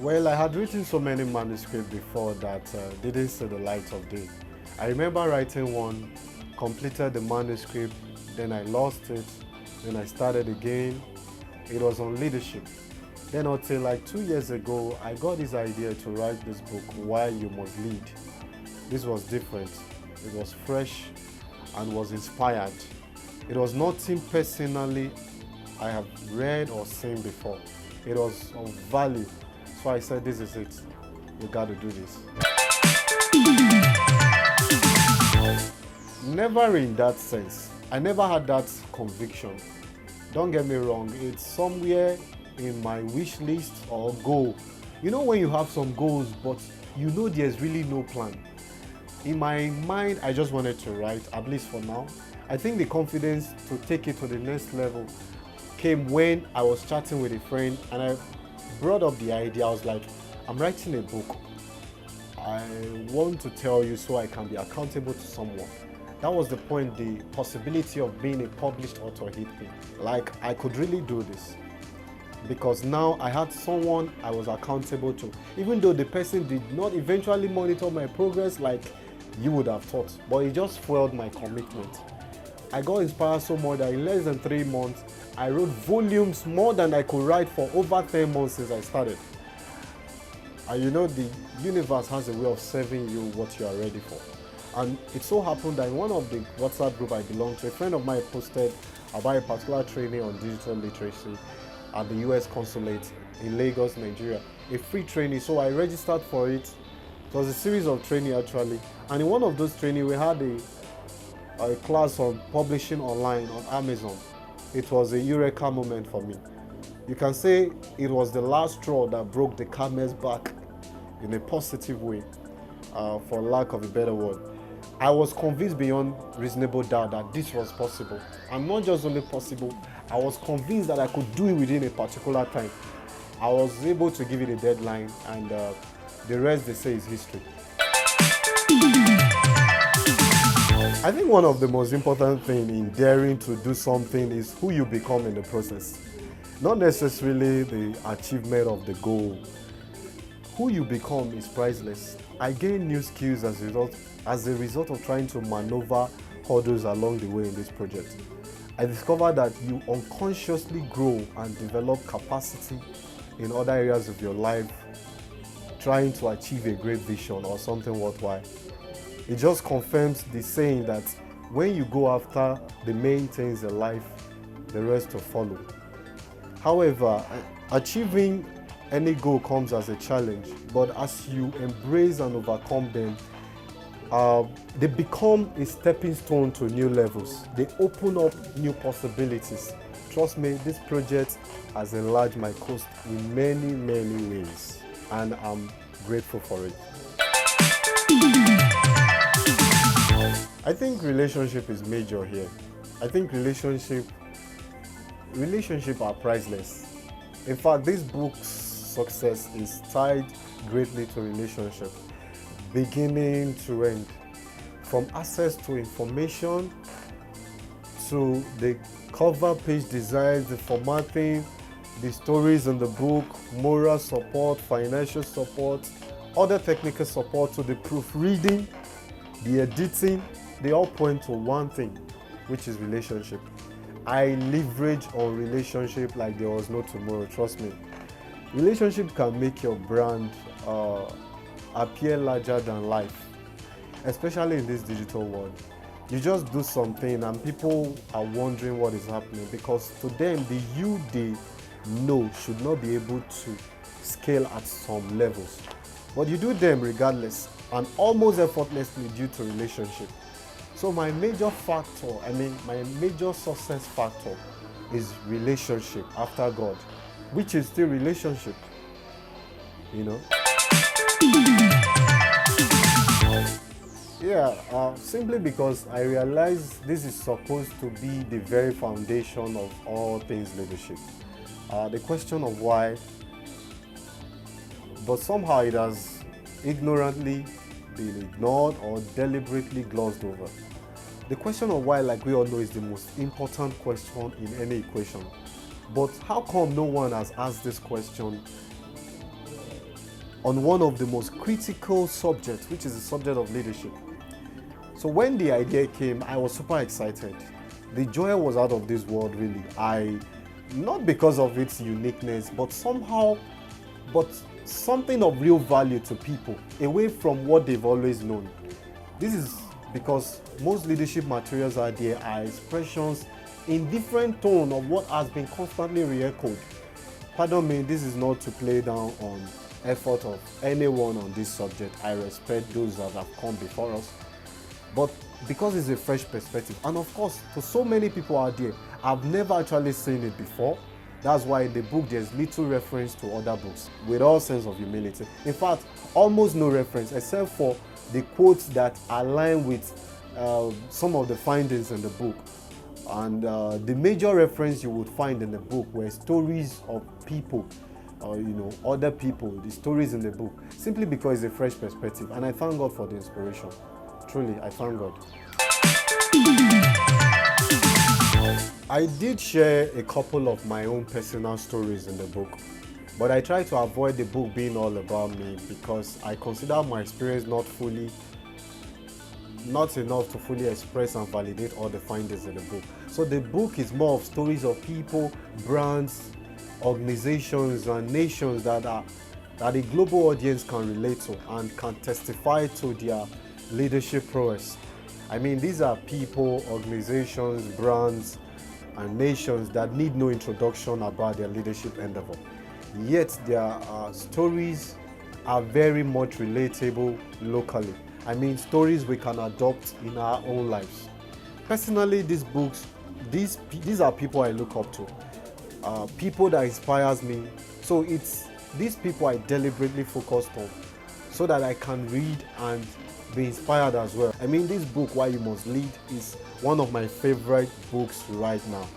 Well, I had written so many manuscripts before that didn't see the light of day. I remember writing one, completed the manuscript, then I lost it, then I started again. It was on leadership. Then until like 2 years ago, I got this idea to write this book, Why You Must Lead. This was different. It was fresh and was inspired. It was nothing personally I have read or seen before. It was of value. So I said, this is it. We got to do this. Never in that sense. I never had that conviction. Don't get me wrong, it's somewhere in my wish list or goal. You know when you have some goals, but you know there's really no plan. In my mind, I just wanted to write, at least for now. I think the confidence to take it to the next level came when I was chatting with a friend and I brought up the idea. I was like, I'm writing a book. I want to tell you so I can be accountable to someone. That was the point, the possibility of being a published author hit me. Like, I could really do this. Because now I had someone I was accountable to. Even though the person did not eventually monitor my progress like you would have thought. But it just fueled my commitment. I got inspired so much that in less than 3 months, I wrote volumes more than I could write for over 10 months since I started. And you know, the universe has a way of serving you what you are ready for. And it so happened that in one of the WhatsApp group I belong to, a friend of mine posted about a particular training on digital literacy at the US consulate in Lagos, Nigeria. A free training, so I registered for it. It was a series of training actually. And in one of those training, we had a class on publishing online on Amazon. It was a eureka moment for me. You can say it was the last straw that broke the camel's back in a positive way, for lack of a better word. I was convinced beyond reasonable doubt that this was possible. And not just only possible, I was convinced that I could do it within a particular time. I was able to give it a deadline, and the rest, they say, is history. I think one of the most important things in daring to do something is who you become in the process. Not necessarily the achievement of the goal. Who you become is priceless. I gained new skills as a result of trying to maneuver hurdles along the way in this project. I discovered that you unconsciously grow and develop capacity in other areas of your life, trying to achieve a great vision or something worthwhile. It just confirms the saying that when you go after the main things in life, the rest will follow. However, achieving any goal comes as a challenge, but as you embrace and overcome them, they become a stepping stone to new levels. They open up new possibilities. Trust me, this project has enlarged my coast in many, many ways, and I'm grateful for it. I think relationship is major here. I think relationship are priceless. In fact, this book's success is tied greatly to relationship, beginning to end. From access to information, to the cover page designs, the formatting, the stories in the book, moral support, financial support, other technical support, to the proofreading, the editing, they all point to one thing, which is relationship. I leverage on relationship like there was no tomorrow, trust me. Relationship can make your brand appear larger than life, especially in this digital world. You just do something and people are wondering what is happening, because to them, the you they know should not be able to scale at some levels. But you do them regardless and almost effortlessly due to relationship. So my major success factor is relationship after God, which is still relationship, you know. Yeah, simply because I realize this is supposed to be the very foundation of all things leadership. The question of why, but somehow it has ignorantly been ignored or deliberately glossed over. The question of why, like we all know, is the most important question in any equation. But how come no one has asked this question on one of the most critical subjects, which is the subject of leadership. So when the idea came, I was super excited. The joy was out of this world, really. Not because of its uniqueness, but something of real value to people, away from what they've always known. This is because most leadership materials are there are expressions in different tone of what has been constantly re-echoed. Pardon me, this is not to play down on effort of anyone on this subject. I respect those that have come before us. But because it's a fresh perspective, and of course, for so many people out there, I've never actually seen it before. That's why in the book there's little reference to other books, with all sense of humility. In fact, almost no reference, except for the quotes that align with some of the findings in the book. And the major reference you would find in the book were stories of people, other people, the stories in the book, simply because it's a fresh perspective. And I thank God for the inspiration. Truly, I thank God. I did share a couple of my own personal stories in the book, but I try to avoid the book being all about me because I consider my experience not enough to fully express and validate all the findings in the book. So the book is more of stories of people, brands, organizations, and nations that a global audience can relate to and can testify to their leadership prowess. I mean, these are people, organizations, brands, and nations that need no introduction about their leadership endeavor. Yet their stories are very much relatable locally. I mean, stories we can adopt in our own lives. Personally, these are people I look up to, people that inspires me. So it's these people I deliberately focused on so that I can read and be inspired as well. I mean, this book, Why You Must Lead, is one of my favorite books right now.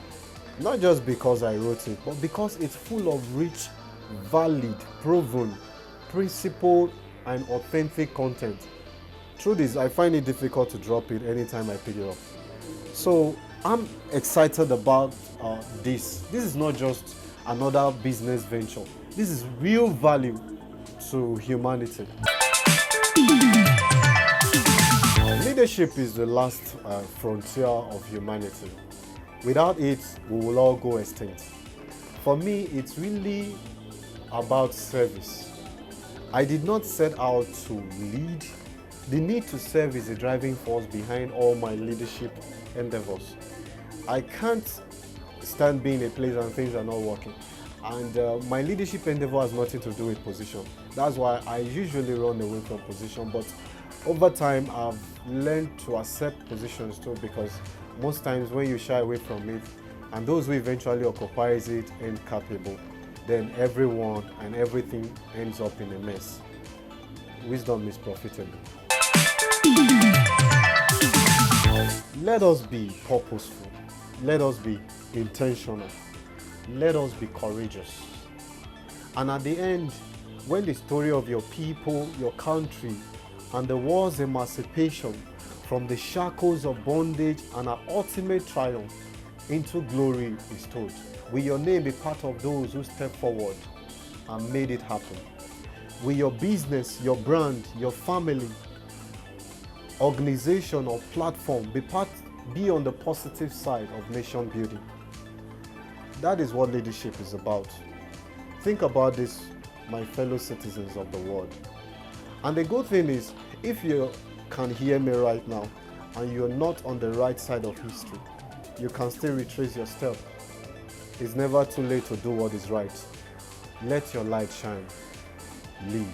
Not just because I wrote it, but because it's full of rich, valid, proven, principled, and authentic content. Through this, I find it difficult to drop it anytime I pick it up. So I'm excited about this. This is not just another business venture. This is real value to humanity. Leadership is the last frontier of humanity. Without it, we will all go extinct. For me, it's really about service. I did not set out to lead. The need to serve is the driving force behind all my leadership endeavors. I can't stand being in a place and things are not working. And my leadership endeavor has nothing to do with position. That's why I usually run away from position. But over time, I've learned to accept positions too, because most times when you shy away from it, and those who eventually occupies it ain't capable, then everyone and everything ends up in a mess. Wisdom is profitable. Let us be purposeful. Let us be intentional. Let us be courageous. And at the end, when the story of your people, your country, and the world's emancipation from the shackles of bondage and our ultimate triumph into glory is told, will your name be part of those who stepped forward and made it happen? Will your business, your brand, your family, organization, or platform be on the positive side of nation building? That is what leadership is about. Think about this, my fellow citizens of the world. And the good thing is, if you can hear me right now and you're not on the right side of history, you can still retrace your step. It's never too late to do what is right. Let your light shine. Lead.